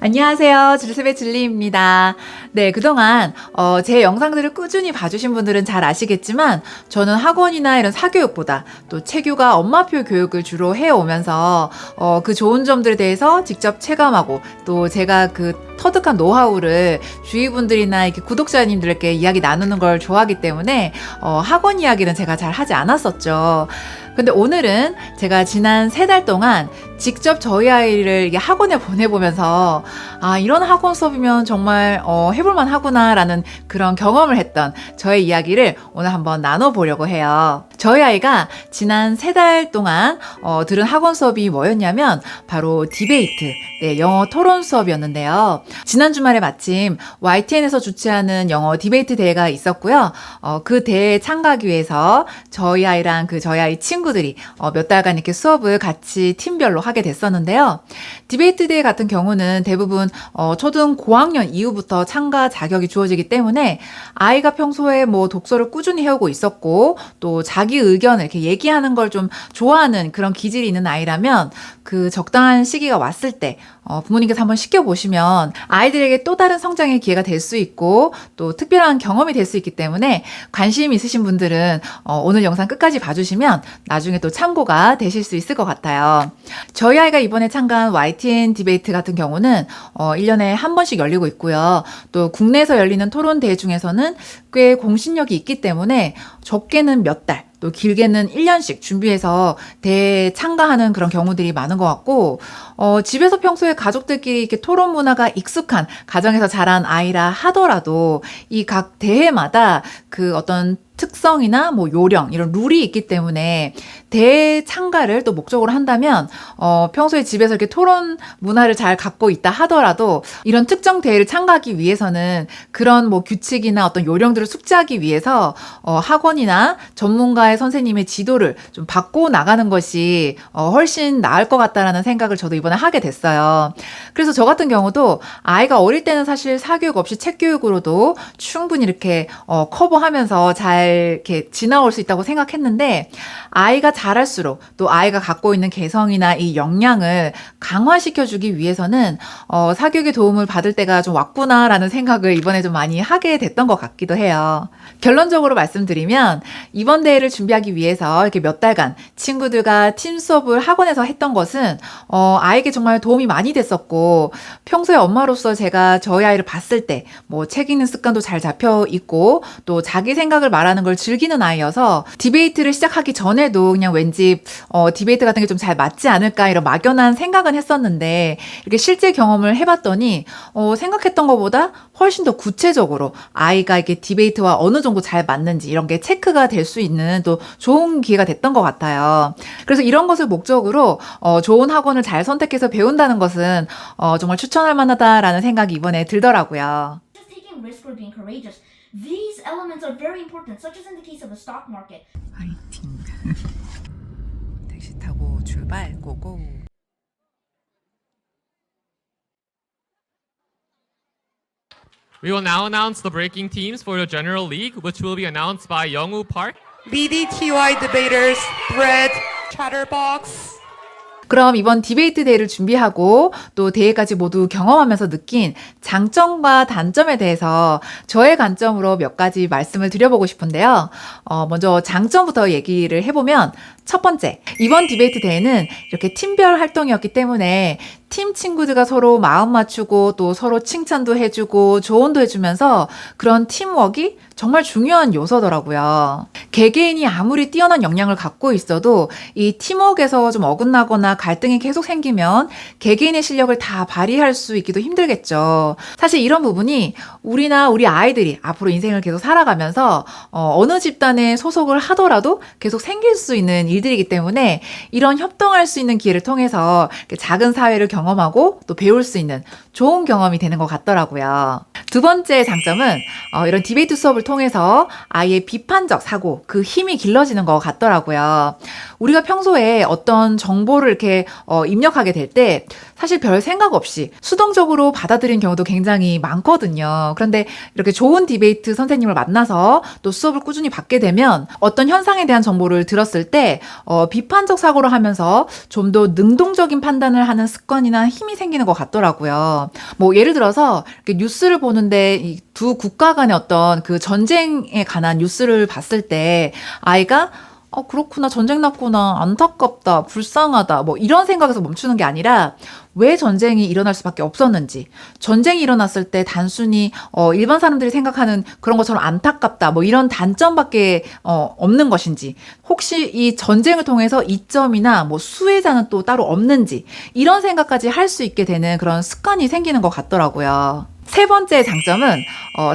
안녕하세요. 줄셉의 줄리입니다. 네, 그동안 제 영상들을 꾸준히 봐주신 분들은 잘 아시겠지만 저는 학원이나 이런 사교육보다 또 체교가 엄마표 교육을 주로 해오면서 그 좋은 점들에 대해서 직접 체감하고 또 제가 그 터득한 노하우를 주위 분들이나 이렇게 구독자님들께 이야기 나누는 걸 좋아하기 때문에 학원 이야기는 제가 잘 하지 않았었죠. 근데 오늘은 제가 지난 3달 동안 직접 저희 아이를 이게 학원에 보내보면서 이런 학원 수업이면 정말 해볼만 하구나라는 그런 경험을 했던 저의 이야기를 오늘 한번 나눠보려고 해요. 저희 아이가 지난 3달 동안 들은 학원 수업이 뭐였냐면 바로 디베이트, 영어 토론 수업이었는데요. 지난 주말에 마침 YTN에서 주최하는 영어 디베이트 대회가 있었고요. 그 대회에 참가하기 위해서 저희 아이랑 저희 아이 친구들이 몇 달간 이렇게 수업을 같이 팀별로 하게 됐었는데요. 디베이트 대회 같은 경우는 대부분 초등 고학년 이후부터 참가 자격이 주어지기 때문에 아이가 평소에 뭐 독서를 꾸준히 해오고 있었고 또 자기 의견을 이렇게 얘기하는 걸 좀 좋아하는 그런 기질이 있는 아이라면 그 적당한 시기가 왔을 때 부모님께서 한번 시켜보시면 아이들에게 또 다른 성장의 기회가 될 수 있고 또 특별한 경험이 될 수 있기 때문에 관심 있으신 분들은 오늘 영상 끝까지 봐주시면 나중에 또 참고가 되실 수 있을 것 같아요. 저희 아이가 이번에 참가한 YTN 디베이트 같은 경우는 1년에 한 번씩 열리고 있고요. 또 국내에서 열리는 토론 대회 중에서는 꽤 공신력이 있기 때문에 적게는 몇 달, 또 길게는 1년씩 준비해서 대회에 참가하는 그런 경우들이 많은 것 같고 집에서 평소에 가족들끼리 이렇게 토론 문화가 익숙한 가정에서 자란 아이라 하더라도 이 각 대회마다 그 어떤 특성이나 뭐 요령 이런 룰이 있기 때문에 대회 참가를 또 목적으로 한다면 평소에 집에서 이렇게 토론 문화를 잘 갖고 있다 하더라도 이런 특정 대회를 참가하기 위해서는 그런 뭐 규칙이나 어떤 요령들을 숙지하기 위해서 학원이나 전문가의 선생님의 지도를 좀 받고 나가는 것이 훨씬 나을 것 같다라는 생각을 저도 이번에 하게 됐어요. 그래서 저 같은 경우도 아이가 어릴 때는 사실 사교육 없이 책 교육으로도 충분히 이렇게 커버하면서 잘 이렇게 지나올 수 있다고 생각했는데 아이가 자랄수록 또 아이가 갖고 있는 개성이나 이 역량을 강화시켜주기 위해서는 사교육의 도움을 받을 때가 좀 왔구나라는 생각을 이번에 좀 많이 하게 됐던 것 같기도 해요. 결론적으로 말씀드리면 이번 대회를 준비하기 위해서 이렇게 몇 달간 친구들과 팀 수업을 학원에서 했던 것은 아이에게 정말 도움이 많이 됐었고 평소에 엄마로서 제가 저희 아이를 봤을 때 뭐 책 읽는 습관도 잘 잡혀 있고 또 자기 생각을 말하는 걸 즐기는 아이여서 디베이트를 시작하기 전에도 그냥 왠지 디베이트 같은 게 좀 잘 맞지 않을까 이런 막연한 생각은 했었는데 이렇게 실제 경험을 해봤더니 생각했던 것보다 훨씬 더 구체적으로 아이가 이렇게 디베이트와 어느 정도 잘 맞는지 이런 게 체크가 될 수 있는 또 좋은 기회가 됐던 것 같아요. 그래서 이런 것을 목적으로 좋은 학원을 잘 선택해서 배운다는 것은 정말 추천할 만하다라는 생각이 이번에 들더라고요. Just taking risk or being courageous. These elements are very important, such as in the case of the stock market. 파이팅. 택시 타고 출발 고고. We will now announce the breaking teams for the General League, which will be announced by Youngwoo Park. BDTY debaters, Bread, Chatterbox. 그럼 이번 디베이트 대회를 준비하고 또 대회까지 모두 경험하면서 느낀 장점과 단점에 대해서 저의 관점으로 몇 가지 말씀을 드려보고 싶은데요. 먼저 장점부터 얘기를 해보면 첫 번째, 이번 디베이트 대회는 이렇게 팀별 활동이었기 때문에 팀 친구들과 서로 마음 맞추고 또 서로 칭찬도 해주고 조언도 해주면서 그런 팀워크가 정말 중요한 요소더라고요. 개개인이 아무리 뛰어난 역량을 갖고 있어도 이 팀워크에서 좀 어긋나거나 갈등이 계속 생기면 개개인의 실력을 다 발휘할 수 있기도 힘들겠죠. 사실 이런 부분이 우리나 우리 아이들이 앞으로 인생을 계속 살아가면서 어느 집단에 소속을 하더라도 계속 생길 수 있는 일들이기 때문에 이런 협동할 수 있는 기회를 통해서 작은 사회를 경험하고 또 배울 수 있는 좋은 경험이 되는 것 같더라고요. 두 번째 장점은 이런 디베이트 수업을 통해서 아이의 비판적 사고, 그 힘이 길러지는 것 같더라고요. 우리가 평소에 어떤 정보를 이렇게 입력하게 될 때 사실 별 생각 없이 수동적으로 받아들이는 경우도 굉장히 많거든요. 그런데 이렇게 좋은 디베이트 선생님을 만나서 또 수업을 꾸준히 받게 되면 어떤 현상에 대한 정보를 들었을 때 비판적 사고를 하면서 좀 더 능동적인 판단을 하는 습관이나 힘이 생기는 것 같더라고요. 뭐 예를 들어서 이렇게 뉴스를 보는데 이 두 국가 간의 어떤 그 전쟁에 관한 뉴스를 봤을 때 아이가 그렇구나. 전쟁 났구나. 안타깝다. 불쌍하다. 뭐 이런 생각에서 멈추는 게 아니라 왜 전쟁이 일어날 수밖에 없었는지, 전쟁이 일어났을 때 단순히 일반 사람들이 생각하는 그런 것처럼 안타깝다. 뭐 이런 단점밖에 없는 것인지, 혹시 이 전쟁을 통해서 이점이나 뭐 수혜자는 또 따로 없는지 이런 생각까지 할 수 있게 되는 그런 습관이 생기는 것 같더라고요. 세 번째 장점은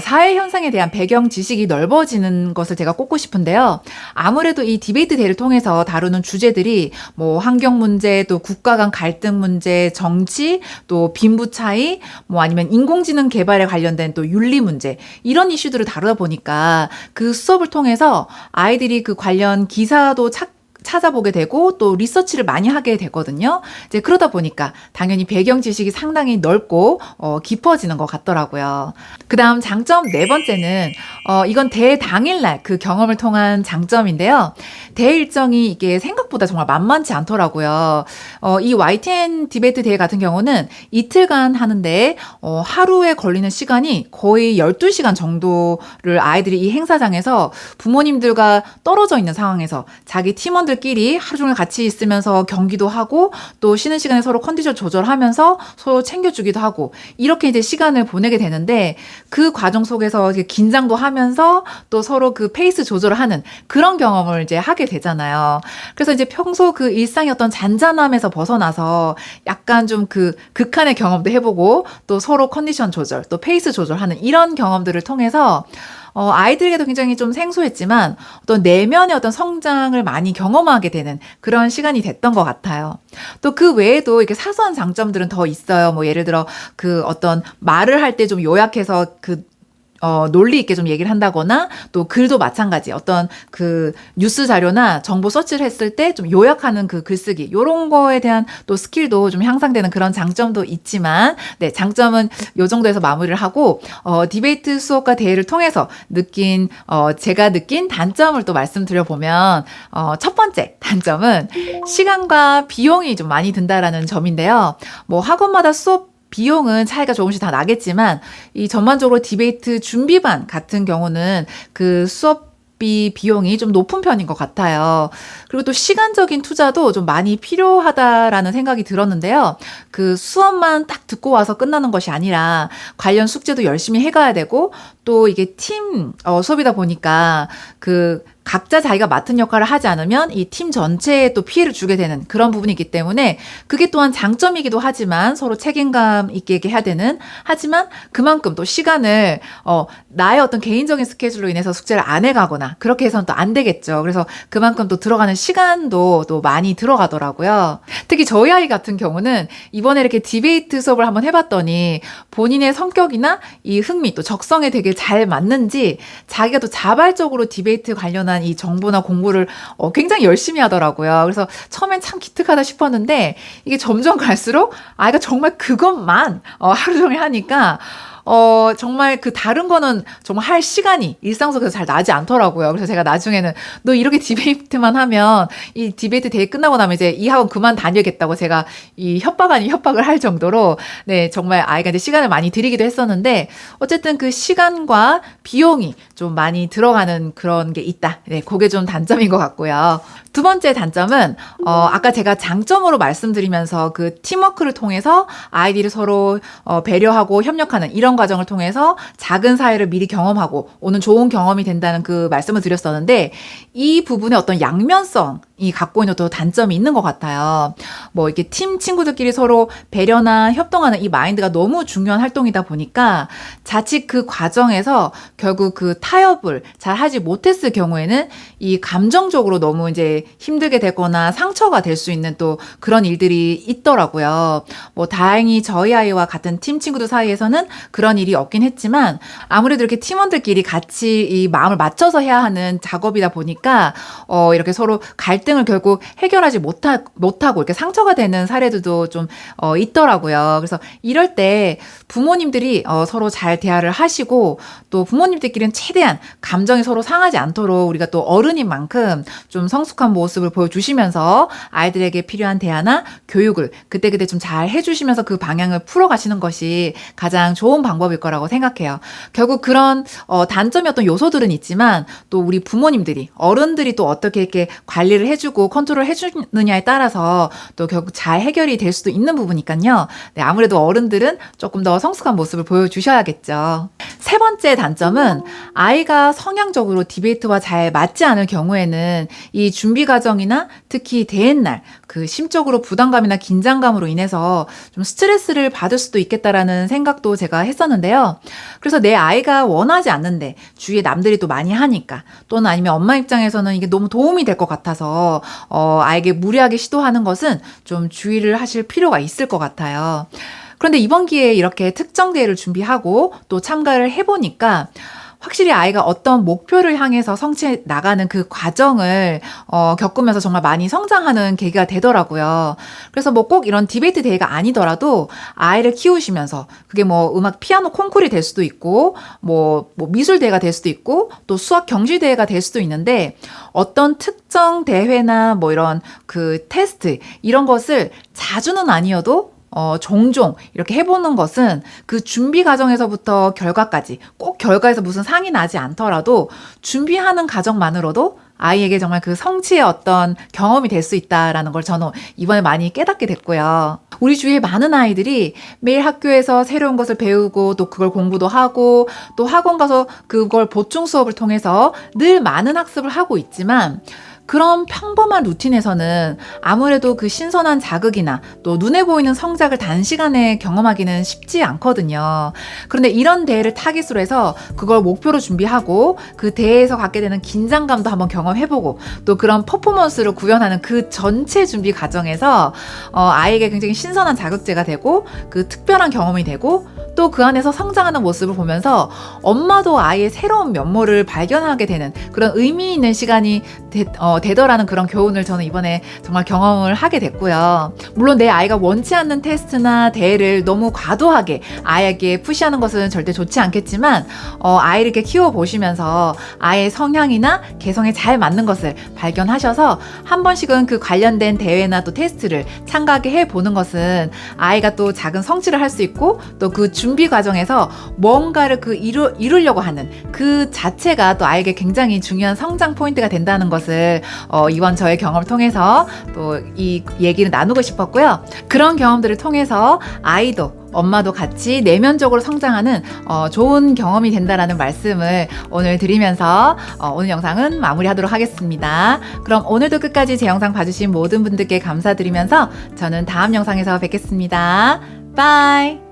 사회 현상에 대한 배경 지식이 넓어지는 것을 제가 꼽고 싶은데요. 아무래도 이 디베이트 대회를 통해서 다루는 주제들이 뭐 환경 문제, 또 국가 간 갈등 문제, 정치, 또 빈부 차이, 뭐 아니면 인공지능 개발에 관련된 또 윤리 문제, 이런 이슈들을 다루다 보니까 그 수업을 통해서 아이들이 그 관련 기사도 찾아보게 되고 또 리서치를 많이 하게 되거든요. 이제 그러다 보니까 당연히 배경 지식이 상당히 넓고 깊어지는 것 같더라고요. 그다음 장점 네 번째는 이건 대회 당일날 그 경험을 통한 장점인데요. 대회 일정이 이게 생각보다 정말 만만치 않더라고요. 이 YTN 디베이트 대회 같은 경우는 이틀간 하는데 하루에 걸리는 시간이 거의 12시간 정도를 아이들이 이 행사장에서 부모님들과 떨어져 있는 상황에서 자기 팀원들끼리 하루 종일 같이 있으면서 경기도 하고 또 쉬는 시간에 서로 컨디션 조절하면서 서로 챙겨주기도 하고 이렇게 이제 시간을 보내게 되는데 그 과정 속에서 이제 긴장도 하면서 또 서로 그 페이스 조절을 하는 그런 경험을 이제 하게 되잖아요. 그래서 이제 평소 그 일상의 어떤 잔잔함에서 벗어나서 약간 좀 그 극한의 경험도 해보고 또 서로 컨디션 조절, 또 페이스 조절하는 이런 경험들을 통해서 아이들에게도 굉장히 좀 생소했지만 어떤 내면의 어떤 성장을 많이 경험하게 되는 그런 시간이 됐던 것 같아요. 또 그 외에도 이렇게 사소한 장점들은 더 있어요. 뭐 예를 들어 그 어떤 말을 할 때 좀 요약해서 논리 있게 좀 얘기를 한다거나 또 글도 마찬가지 어떤 그 뉴스 자료나 정보 서치를 했을 때 좀 요약하는 그 글쓰기 요런 거에 대한 또 스킬도 좀 향상되는 그런 장점도 있지만 네, 장점은 요 정도에서 마무리를 하고 디베이트 수업과 대회를 통해서 제가 느낀 단점을 또 말씀드려 보면 첫 번째 단점은 시간과 비용이 좀 많이 든다라는 점인데요. 뭐 학원마다 수업 비용은 차이가 조금씩 다 나겠지만 이 전반적으로 디베이트 준비반 같은 경우는 그 수업비 비용이 좀 높은 편인 것 같아요. 그리고 또 시간적인 투자도 좀 많이 필요하다라는 생각이 들었는데요. 그 수업만 딱 듣고 와서 끝나는 것이 아니라 관련 숙제도 열심히 해가야 되고 또 이게 팀 수업이다 보니까 그 각자 자기가 맡은 역할을 하지 않으면 이 팀 전체에 또 피해를 주게 되는 그런 부분이 있기 때문에 그게 또한 장점이기도 하지만 서로 책임감 있게 해야 되는 하지만 그만큼 또 시간을 나의 어떤 개인적인 스케줄로 인해서 숙제를 안 해가거나 그렇게 해서는 또 안 되겠죠. 그래서 그만큼 또 들어가는 시간도 또 많이 들어가더라고요. 특히 저희 아이 같은 경우는 이번에 이렇게 디베이트 수업을 한번 해봤더니 본인의 성격이나 이 흥미 또 적성에 되게 잘 맞는지 자기가 또 자발적으로 디베이트 관련한 이 정보나 공부를 굉장히 열심히 하더라고요. 그래서 처음엔 참 기특하다 싶었는데 이게 점점 갈수록 아이가 정말 그것만 하루 종일 하니까 정말 그 다른 거는 정말 할 시간이 일상 속에서 잘 나지 않더라고요. 그래서 제가 나중에는 너 이렇게 디베이트만 하면 이 디베이트 대회 끝나고 나면 이제 이 학원 그만 다녀야겠다고 제가 이 협박 아닌 협박을 할 정도로 네, 정말 아이가 이제 시간을 많이 들이기도 했었는데 어쨌든 그 시간과 비용이 좀 많이 들어가는 그런 게 있다. 네, 그게 좀 단점인 것 같고요. 두 번째 단점은 아까 제가 장점으로 말씀드리면서 그 팀워크를 통해서 아이들이 서로 배려하고 협력하는 이런 과정을 통해서 작은 사회를 미리 경험하고 오는 좋은 경험이 된다는 그 말씀을 드렸었는데 이 부분에 어떤 양면성이 갖고 있는 또 단점이 있는 것 같아요. 뭐 이렇게 팀 친구들끼리 서로 배려나 협동하는 이 마인드가 너무 중요한 활동이다 보니까 자칫 그 과정에서 결국 그 타협을 잘 하지 못했을 경우에는 이 감정적으로 너무 이제 힘들게 되거나 상처가 될 수 있는 또 그런 일들이 있더라고요. 뭐 다행히 저희 아이와 같은 팀 친구들 사이에서는 그런 일이 없긴 했지만 아무래도 이렇게 팀원들끼리 같이 이 마음을 맞춰서 해야 하는 작업이다 보니까 이렇게 서로 갈등을 결국 해결하지 못하고 이렇게 상처가 되는 사례들도 좀 있더라고요. 그래서 이럴 때 부모님들이 서로 잘 대화를 하시고 또 부모님들끼리는 최대한 감정이 서로 상하지 않도록 우리가 또 어른인 만큼 좀 성숙한 모습을 보여주시면서 아이들에게 필요한 대화나 교육을 그때그때 좀 잘 해주시면서 그 방향을 풀어가시는 것이 가장 좋은 방법일 거라고 생각해요. 결국 그런 단점이 어떤 요소들은 있지만 또 우리 부모님들이 어른들이 또 어떻게 이렇게 관리를 해주고 컨트롤 해주느냐에 따라서 또 결국 잘 해결이 될 수도 있는 부분이니까요. 네, 아무래도 어른들은 조금 더 성숙한 모습을 보여주셔야겠죠. 세 번째 단점은 아이가 성향적으로 디베이트와 잘 맞지 않을 경우에는 이 준비 과정이나 특히 대회날 그 심적으로 부담감이나 긴장감으로 인해서 좀 스트레스를 받을 수도 있겠다라는 생각도 제가 했었는데요. 그래서 내 아이가 원하지 않는데 주위에 남들이 또 많이 하니까 또는 아니면 엄마 입장에서는 이게 너무 도움이 될 것 같아서 아이에게 무리하게 시도하는 것은 좀 주의를 하실 필요가 있을 것 같아요. 그런데 이번 기회에 이렇게 특정 대회를 준비하고 또 참가를 해보니까 확실히 아이가 어떤 목표를 향해서 성취해 나가는 그 과정을 겪으면서 정말 많이 성장하는 계기가 되더라고요. 그래서 뭐 꼭 이런 디베이트 대회가 아니더라도 아이를 키우시면서 그게 뭐 음악 피아노 콩쿠르이 될 수도 있고 뭐 미술 대회가 될 수도 있고 또 수학 경시 대회가 될 수도 있는데 어떤 특정 대회나 뭐 이런 그 테스트 이런 것을 자주는 아니어도 종종 이렇게 해보는 것은 그 준비 과정에서부터 결과까지 꼭 결과에서 무슨 상이 나지 않더라도 준비하는 과정만으로도 아이에게 정말 그 성취의 어떤 경험이 될 수 있다라는 걸 저는 이번에 많이 깨닫게 됐고요. 우리 주위에 많은 아이들이 매일 학교에서 새로운 것을 배우고 또 그걸 공부도 하고 또 학원 가서 그걸 보충 수업을 통해서 늘 많은 학습을 하고 있지만 그런 평범한 루틴에서는 아무래도 그 신선한 자극이나 또 눈에 보이는 성장을 단시간에 경험하기는 쉽지 않거든요. 그런데 이런 대회를 타깃으로 해서 그걸 목표로 준비하고 그 대회에서 갖게 되는 긴장감도 한번 경험해보고 또 그런 퍼포먼스를 구현하는 그 전체 준비 과정에서 아이에게 굉장히 신선한 자극제가 되고 그 특별한 경험이 되고 또 그 안에서 성장하는 모습을 보면서 엄마도 아이의 새로운 면모를 발견하게 되는 그런 의미 있는 시간이 되더라는 그런 교훈을 저는 이번에 정말 경험을 하게 됐고요. 물론 내 아이가 원치 않는 테스트나 대회를 너무 과도하게 아이에게 푸시하는 것은 절대 좋지 않겠지만 아이를 이렇게 키워보시면서 아이의 성향이나 개성에 잘 맞는 것을 발견하셔서 한 번씩은 그 관련된 대회나 또 테스트를 참가하게 해보는 것은 아이가 또 작은 성취를 할 수 있고 또 그 준비 과정에서 뭔가를 이루려고 하는 그 자체가 또 아이에게 굉장히 중요한 성장 포인트가 된다는 것을 이번 저의 경험을 통해서 또 이 얘기를 나누고 싶었고요. 그런 경험들을 통해서 아이도 엄마도 같이 내면적으로 성장하는 좋은 경험이 된다라는 말씀을 오늘 드리면서 오늘 영상은 마무리하도록 하겠습니다. 그럼 오늘도 끝까지 제 영상 봐주신 모든 분들께 감사드리면서 저는 다음 영상에서 뵙겠습니다. 바이!